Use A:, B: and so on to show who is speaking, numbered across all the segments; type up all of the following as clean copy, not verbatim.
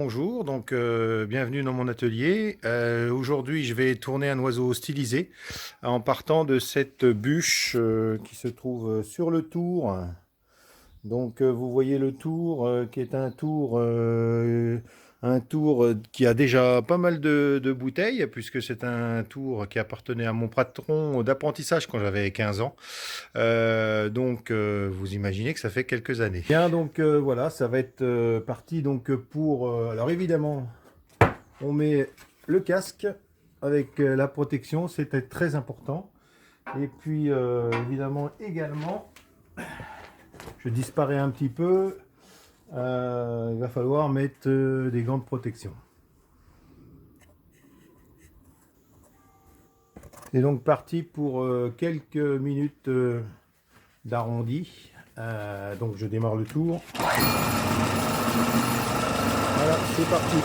A: Bonjour, donc bienvenue dans mon atelier. Aujourd'hui, je vais tourner un oiseau stylisé en partant de cette bûche qui se trouve sur le tour. Donc vous voyez le tour qui est un tour qui a déjà pas mal de bouteilles puisque c'est un tour qui appartenait à mon patron d'apprentissage quand j'avais 15 ans. Vous imaginez que ça fait quelques années. Bien, donc voilà, ça va être parti donc pour... alors évidemment, on met le casque avec la protection, c'était très important. Et puis évidemment également, je disparais un petit peu, il va falloir mettre des gants de protection. C'est donc parti pour quelques minutes d'arrondi. Donc je démarre le tour. Voilà, c'est parti.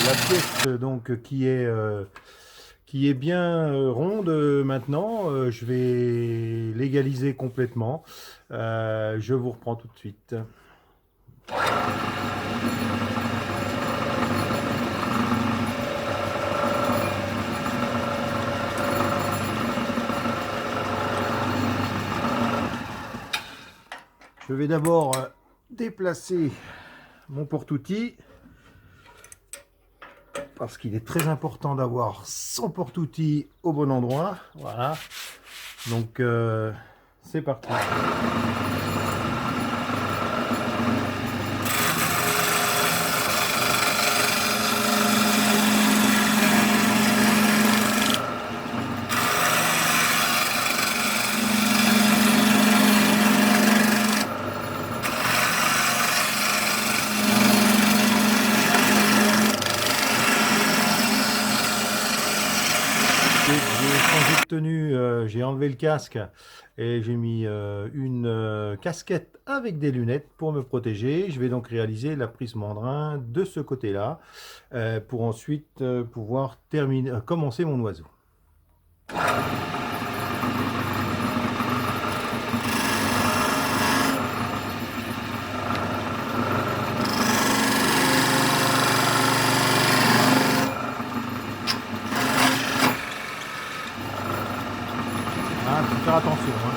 A: La pièce donc qui est bien ronde maintenant, je vais l'égaliser complètement. Je vous reprends tout de suite. Je vais d'abord déplacer mon porte-outil parce qu'il est très important d'avoir son porte-outil au bon endroit. Voilà. Donc c'est parti. J'ai changé de tenue, j'ai enlevé le casque et j'ai mis une casquette avec des lunettes pour me protéger. Je vais donc réaliser la prise mandrin de ce côté-là pour ensuite pouvoir commencer mon oiseau. Ah, faut faire attention, hein.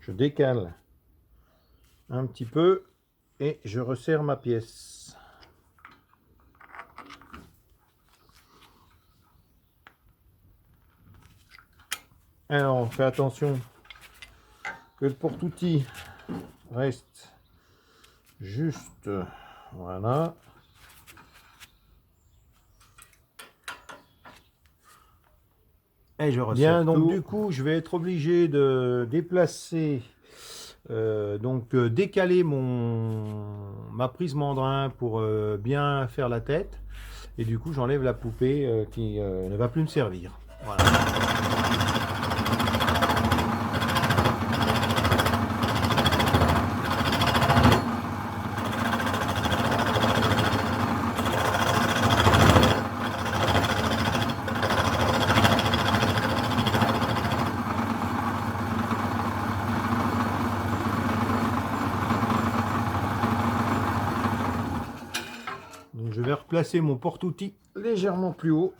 A: Je décale un petit peu et je resserre ma pièce. Alors on fait attention que le porte-outil reste juste, voilà. Et je resserre. Bien, donc du coup je vais être obligé de déplacer, décaler ma prise mandrin pour bien faire la tête. Et du coup j'enlève la poupée qui ne va plus me servir. Voilà. Donc je vais replacer mon porte-outil légèrement plus haut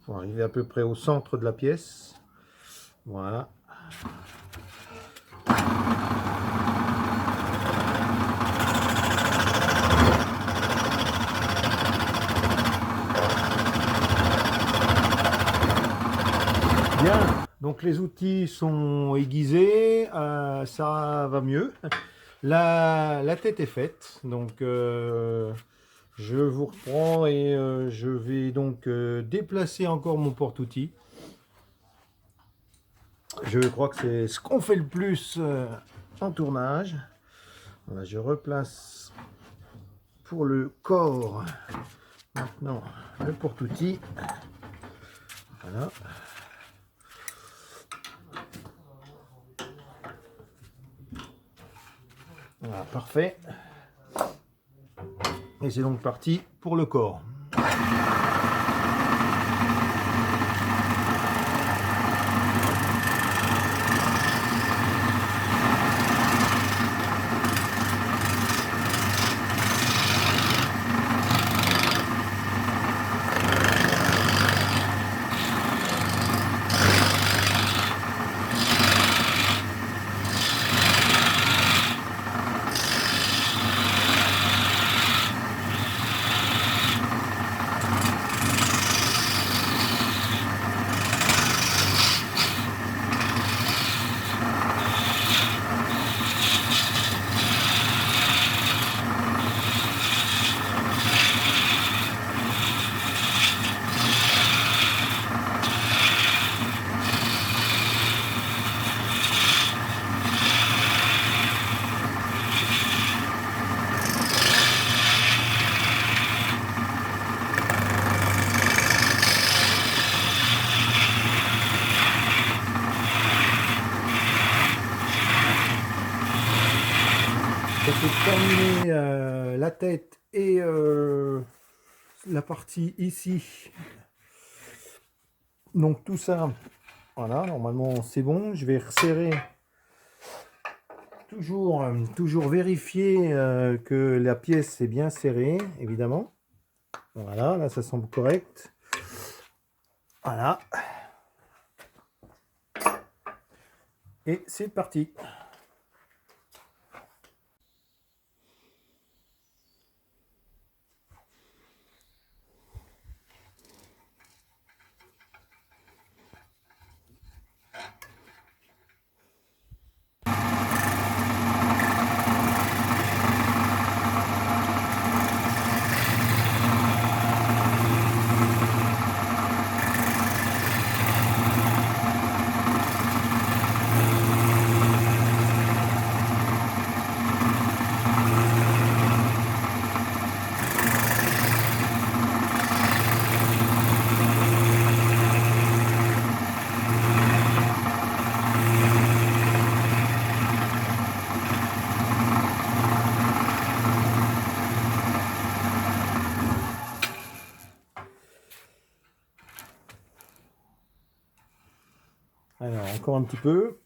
A: pour arriver à peu près au centre de la pièce. Voilà. Bien, donc les outils sont aiguisés, ça va mieux. La tête est faite, donc je vous reprends et je vais donc déplacer encore mon porte-outils. Je crois que c'est ce qu'on fait le plus en tournage. Voilà, je replace pour le corps maintenant le porte-outils. Voilà. Voilà, parfait. Et c'est donc parti pour le corps. C'est terminé la tête et la partie ici. Donc tout ça, voilà, normalement c'est bon. Je vais resserrer. Toujours vérifier que la pièce est bien serrée, évidemment. Voilà, là ça semble correct. Voilà. Et c'est parti. Alors, encore un petit peu.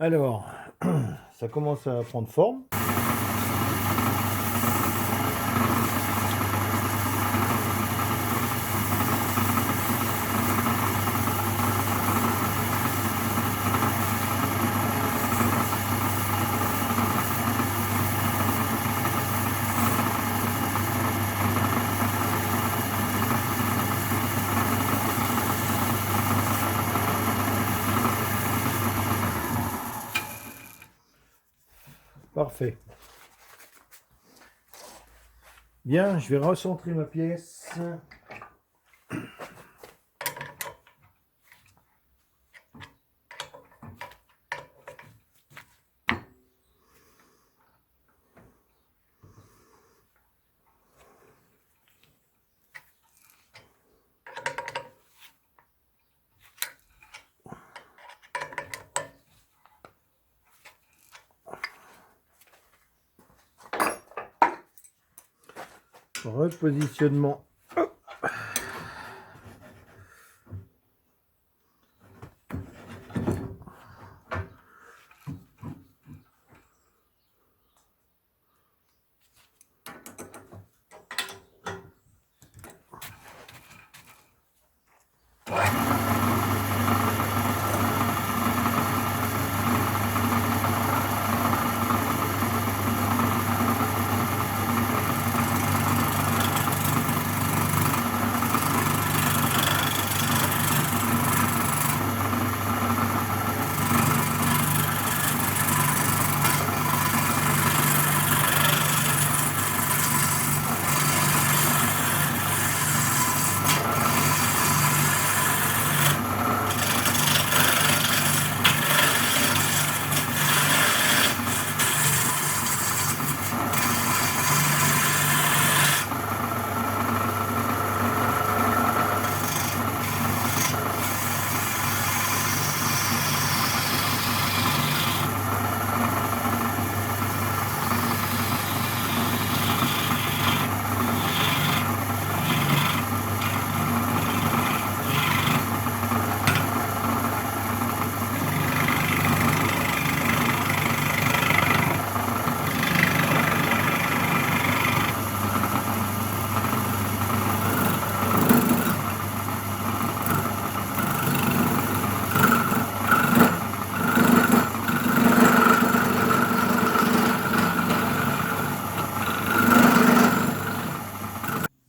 A: Alors, ça commence à prendre forme. Parfait. Bien, je vais recentrer ma pièce. Repositionnement.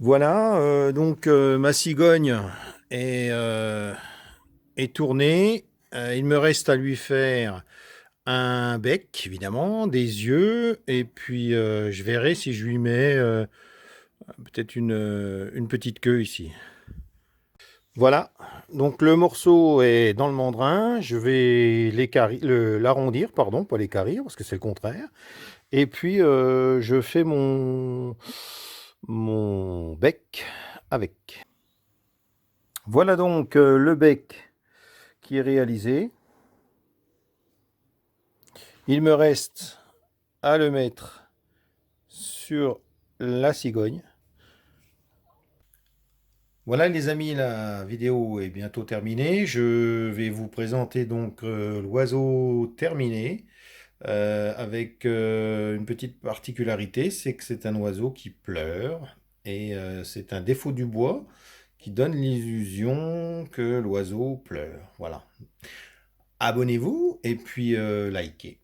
A: Voilà, donc ma cigogne est tournée. Il me reste à lui faire un bec, évidemment, des yeux, et puis je verrai si je lui mets peut-être une petite queue ici. Voilà, donc le morceau est dans le mandrin, je vais l'arrondir, pardon, pas l'équarrir, parce que c'est le contraire. Et puis je fais mon bec avec. Voilà donc le bec qui est réalisé. Il me reste à le mettre sur la cigogne. Voilà les amis, la vidéo est bientôt terminée. Je vais vous présenter donc l'oiseau terminé avec une petite particularité, c'est que c'est un oiseau qui pleure et c'est un défaut du bois qui donne l'illusion que l'oiseau pleure. Voilà. Abonnez-vous et puis likez.